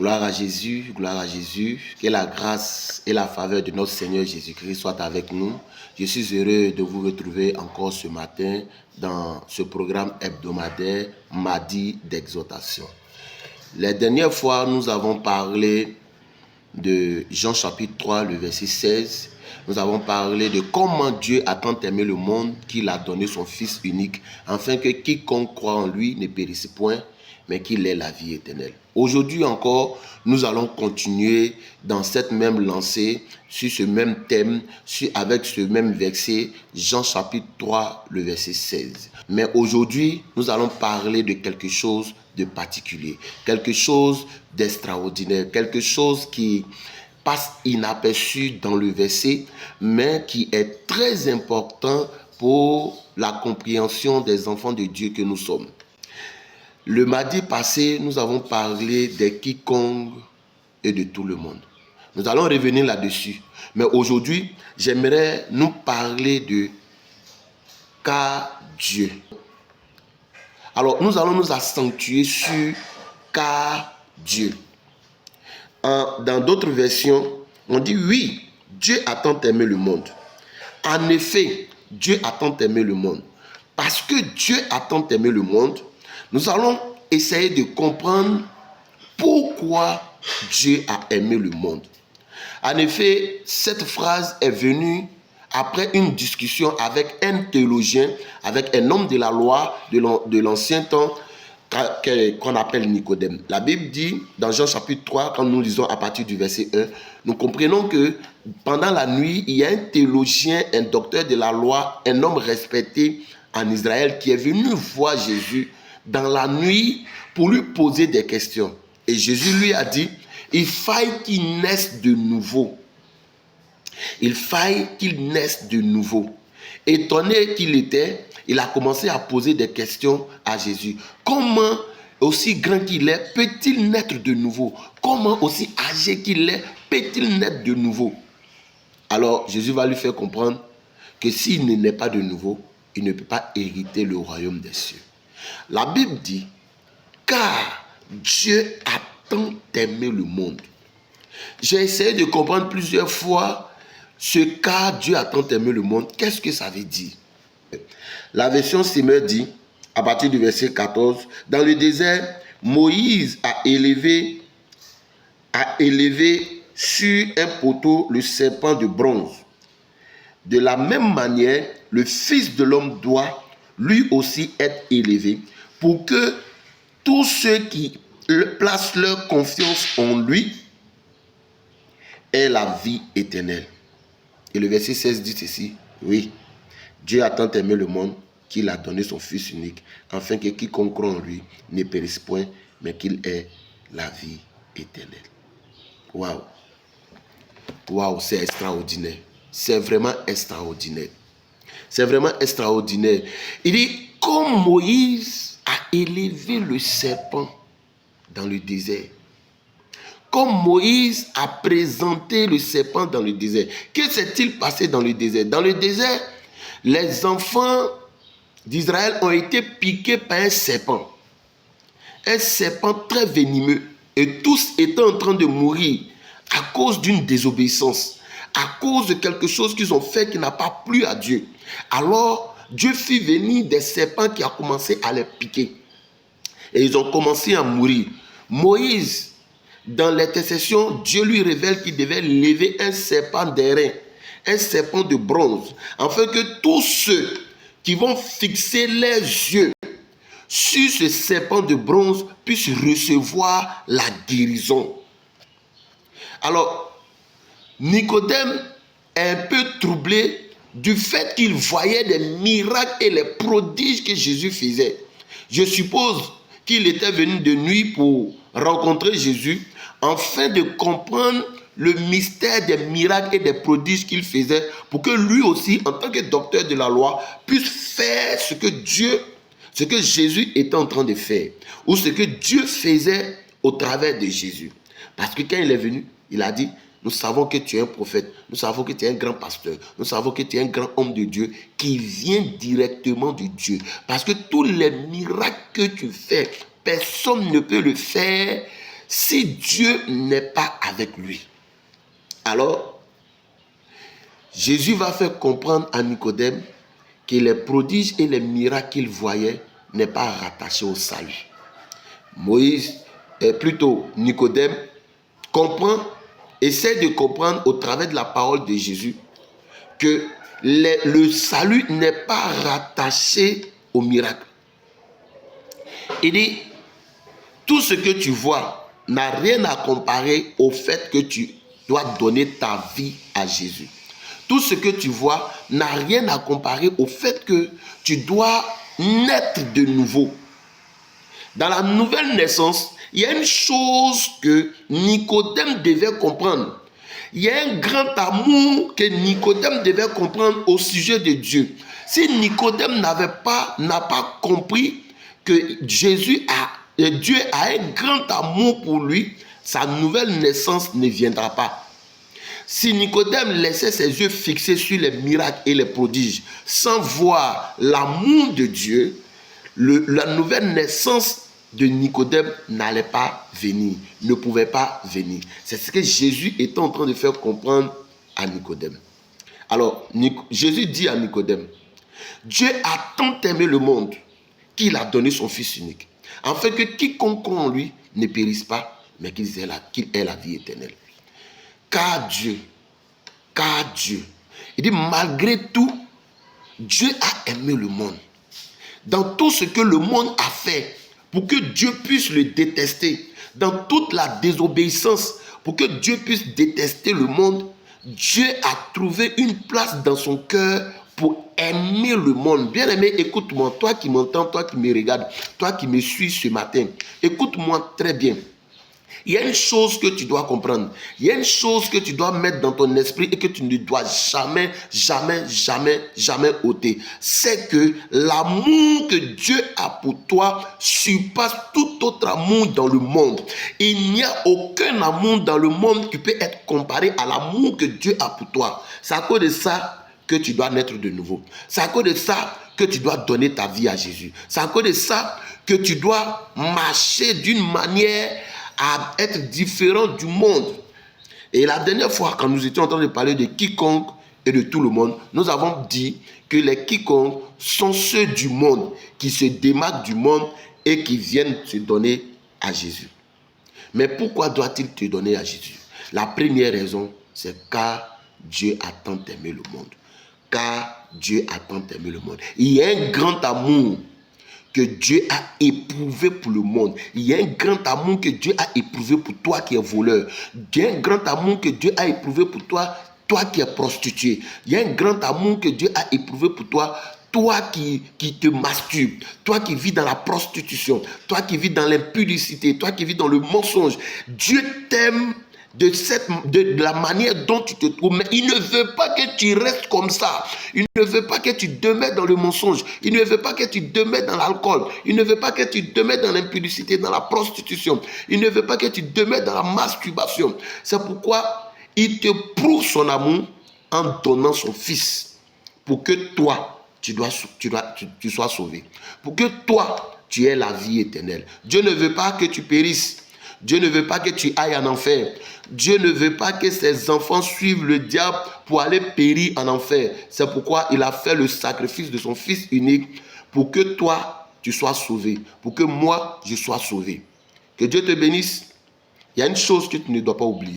gloire à Jésus. Que la grâce et la faveur de notre Seigneur Jésus-Christ soient avec nous. Je suis heureux de vous retrouver encore ce matin dans ce programme hebdomadaire Mardi d'exhortation. Les dernières fois, nous avons parlé de Jean chapitre 3, le verset 16. Nous avons parlé de comment Dieu a tant aimé le monde qu'il a donné son Fils unique, afin que quiconque croit en lui ne périsse point, mais qu'il ait la vie éternelle. Aujourd'hui encore, nous allons continuer dans cette même lancée, sur ce même thème, avec ce même verset, Jean chapitre 3, le verset 16. Mais aujourd'hui, nous allons parler de quelque chose de particulier, quelque chose d'extraordinaire, quelque chose qui passe inaperçu dans le verset, mais qui est très important pour la compréhension des enfants de Dieu que nous sommes. Le mardi passé, nous avons parlé des quiconques et de tout le monde. Nous allons revenir là-dessus. Mais aujourd'hui, j'aimerais nous parler de car Dieu. Alors, nous allons nous accentuer sur car Dieu. Dans d'autres versions, on dit oui, Dieu a tant aimé le monde. En effet, Dieu a tant aimé le monde. Parce que Dieu a tant aimé le monde, nous allons essayer de comprendre pourquoi Dieu a aimé le monde. En effet, cette phrase est venue après une discussion avec un théologien, avec un homme de la loi de l'ancien temps, qu'on appelle Nicodème. La Bible dit, dans Jean chapitre 3, quand nous lisons à partir du verset 1, nous comprenons que pendant la nuit, il y a un théologien, un docteur de la loi, un homme respecté en Israël qui est venu voir Jésus dans la nuit pour lui poser des questions. Et Jésus lui a dit, il faille qu'il naisse de nouveau. Il faille qu'il naisse de nouveau. Étonné qu'il était, il a commencé à poser des questions à Jésus. Comment, aussi grand qu'il est, peut-il naître de nouveau? Comment, aussi âgé qu'il est, peut-il naître de nouveau? Alors, Jésus va lui faire comprendre que s'il ne naît pas de nouveau, il ne peut pas hériter le royaume des cieux. La Bible dit, car Dieu a tant aimé le monde. J'ai essayé de comprendre plusieurs fois ce car Dieu a tant aimé le monde. Qu'est-ce que ça veut dire? La version Simmer dit, à partir du verset 14, dans le désert, Moïse a élevé sur un poteau le serpent de bronze. De la même manière, le Fils de l'homme doit lui aussi être élevé pour que tous ceux qui placent leur confiance en lui aient la vie éternelle. Et le verset 16 dit ceci, oui, Dieu a tant aimé le monde qu'il a donné son Fils unique, afin que quiconque croit en lui ne périsse point, mais qu'il ait la vie éternelle. Waouh! Waouh, c'est extraordinaire. C'est vraiment extraordinaire. C'est vraiment extraordinaire. Il dit, comme Moïse a élevé le serpent dans le désert, comme Moïse a présenté le serpent dans le désert. Que s'est-il passé dans le désert? Dans le désert, les enfants d'Israël ont été piqués par un serpent très venimeux, et tous étaient en train de mourir à cause d'une désobéissance, à cause de quelque chose qu'ils ont fait qui n'a pas plu à Dieu. Alors, Dieu fit venir des serpents qui ont commencé à les piquer. Et ils ont commencé à mourir. Moïse, dans l'intercession, Dieu lui révèle qu'il devait lever un serpent d'airain, un serpent de bronze, afin que tous ceux qui vont fixer leurs yeux sur ce serpent de bronze puissent recevoir la guérison. Alors, Nicodème est un peu troublé du fait qu'il voyait des miracles et les prodiges que Jésus faisait. Je suppose qu'il était venu de nuit pour rencontrer Jésus, afin de comprendre le mystère des miracles et des prodiges qu'il faisait, pour que lui aussi, en tant que docteur de la loi, puisse faire ce que Jésus était en train de faire, ou ce que Dieu faisait au travers de Jésus. Parce que quand il est venu, il a dit, nous savons que tu es un prophète, nous savons que tu es un grand pasteur, nous savons que tu es un grand homme de Dieu qui vient directement de Dieu. Parce que tous les miracles que tu fais, personne ne peut le faire Si Dieu n'est pas avec lui, alors Jésus va faire comprendre à Nicodème que les prodiges et les miracles qu'il voyait n'est pas rattaché au salut. Nicodème essaie de comprendre au travers de la parole de Jésus que le salut n'est pas rattaché au miracle. Il dit, tout ce que tu vois n'a rien à comparer au fait que tu dois donner ta vie à Jésus. Tout ce que tu vois n'a rien à comparer au fait que tu dois naître de nouveau. Dans la nouvelle naissance, il y a une chose que Nicodème devait comprendre. Il y a un grand amour que Nicodème devait comprendre au sujet de Dieu. Si Nicodème n'a pas compris que Dieu a un grand amour pour lui, sa nouvelle naissance ne viendra pas. Si Nicodème laissait ses yeux fixés sur les miracles et les prodiges sans voir l'amour de Dieu, la nouvelle naissance de Nicodème n'allait pas venir, ne pouvait pas venir. C'est ce que Jésus était en train de faire comprendre à Nicodème. Alors, Jésus dit à Nicodème, Dieu a tant aimé le monde qu'il a donné son Fils unique, afin que quiconque croit en lui ne périsse pas, mais qu'il ait la vie éternelle. Car Dieu, il dit malgré tout, Dieu a aimé le monde. Dans tout ce que le monde a fait, pour que Dieu puisse le détester, dans toute la désobéissance, pour que Dieu puisse détester le monde, Dieu a trouvé une place dans son cœur pour aimer le monde. Bien aimé, écoute-moi, toi qui m'entends, toi qui me regardes, toi qui me suis ce matin, écoute-moi très bien. Il y a une chose que tu dois comprendre. Il y a une chose que tu dois mettre dans ton esprit et que tu ne dois jamais ôter. C'est que l'amour que Dieu a pour toi surpasse tout autre amour dans le monde. Il n'y a aucun amour dans le monde qui peut être comparé à l'amour que Dieu a pour toi. C'est à cause de ça que tu dois naître de nouveau. C'est à cause de ça que tu dois donner ta vie à Jésus. C'est à cause de ça que tu dois marcher d'une manière à être différent du monde. Et la dernière fois, quand nous étions en train de parler de quiconque et de tout le monde, nous avons dit que les quiconque sont ceux du monde qui se démarquent du monde et qui viennent se donner à Jésus. Mais pourquoi doit-il te donner à Jésus? La première raison, c'est car Dieu a tant aimé le monde. Car Dieu a tant aimé le monde. Il y a un grand amour que Dieu a éprouvé pour le monde. Il y a un grand amour que Dieu a éprouvé pour toi qui es voleur. Il y a un grand amour que Dieu a éprouvé pour toi, toi qui es prostituée. Il y a un grand amour que Dieu a éprouvé pour toi, toi qui te masturbes, toi qui vis dans la prostitution, toi qui vis dans l'impudicité, toi qui vis dans le mensonge. Dieu t'aime de la manière dont tu te trouves, mais il ne veut pas que tu restes comme ça. Il ne veut pas que tu demeures dans le mensonge. Il ne veut pas que tu demeures dans l'alcool. Il ne veut pas que tu demeures dans l'impudicité, dans la prostitution. Il ne veut pas que tu demeures dans la masturbation. C'est pourquoi il te prouve son amour en donnant son Fils pour que toi, tu sois sauvé. Pour que toi, tu aies la vie éternelle. Dieu ne veut pas que tu périsses. Dieu ne veut pas que tu ailles en enfer. Dieu ne veut pas que ses enfants suivent le diable pour aller périr en enfer. C'est pourquoi il a fait le sacrifice de son Fils unique pour que toi, tu sois sauvé. Pour que moi, je sois sauvé. Que Dieu te bénisse. Il y a une chose que tu ne dois pas oublier.